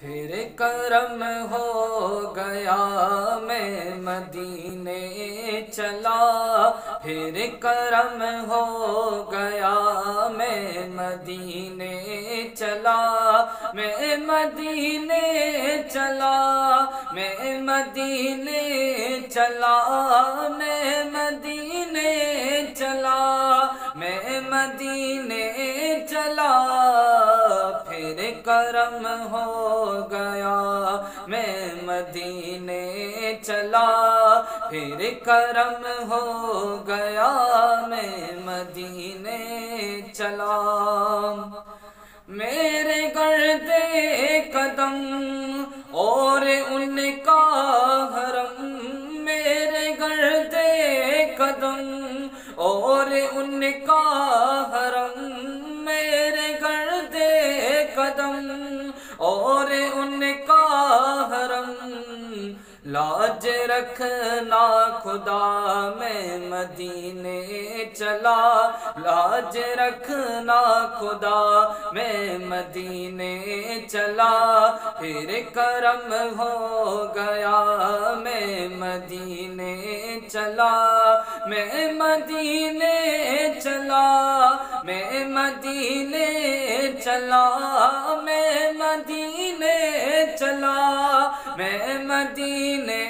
پھر کرم ہو گیا میں مدینے چلا، پھر کرم ہو گیا میں مدینے چلا، میں مدینے چلا، میں مدینے چلا، میں مدینے چلا، میں مدینے چلا، پھر کرم ہو گیا میں مدینے چلا، پھر کرم ہو گیا میں مدینے چلا، میرے گردے قدم اور ان کا حرم، میرے گردے قدم اور ان کا حرم، میرے گردے قدم اور ان کا حرم، لاج رکھنا خدا میں مدینے چلا، لاج رکھنا خدا میں مدینے چلا، پھر کرم ہو گیا میں مدینے چلا، میں مدینے چلا، میں مدینے چلا، میں مدینے چلا، میں مدینے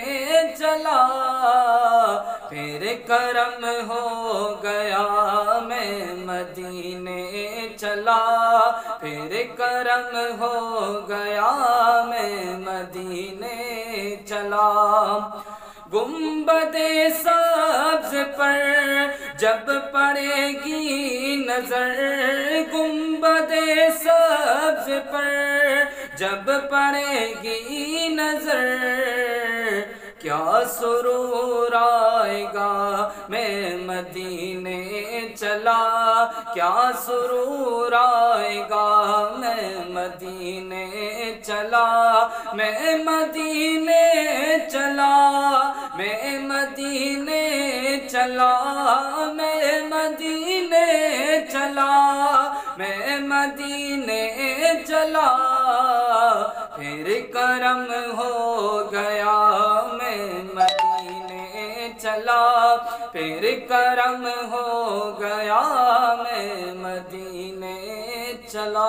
چلا، پھر کرم ہو گیا میں مدینے چلا، پھر کرم ہو گیا میں مدینے چلا، گنبد سبز پر جب پڑے گی نظر، گنبد سبز پر جب پڑے گی نظر، کیا سرور آئے گا میں مدینے چلا، کیا سرور آئے گا میں مدینے چلا، میں مدینے چلا، میں مدینے چلا، میں مدینے چلا، میں مدینے چلا، پھر کرم ہو گیا میں مدینے چلا، پھر کرم ہو گیا میں مدینے چلا۔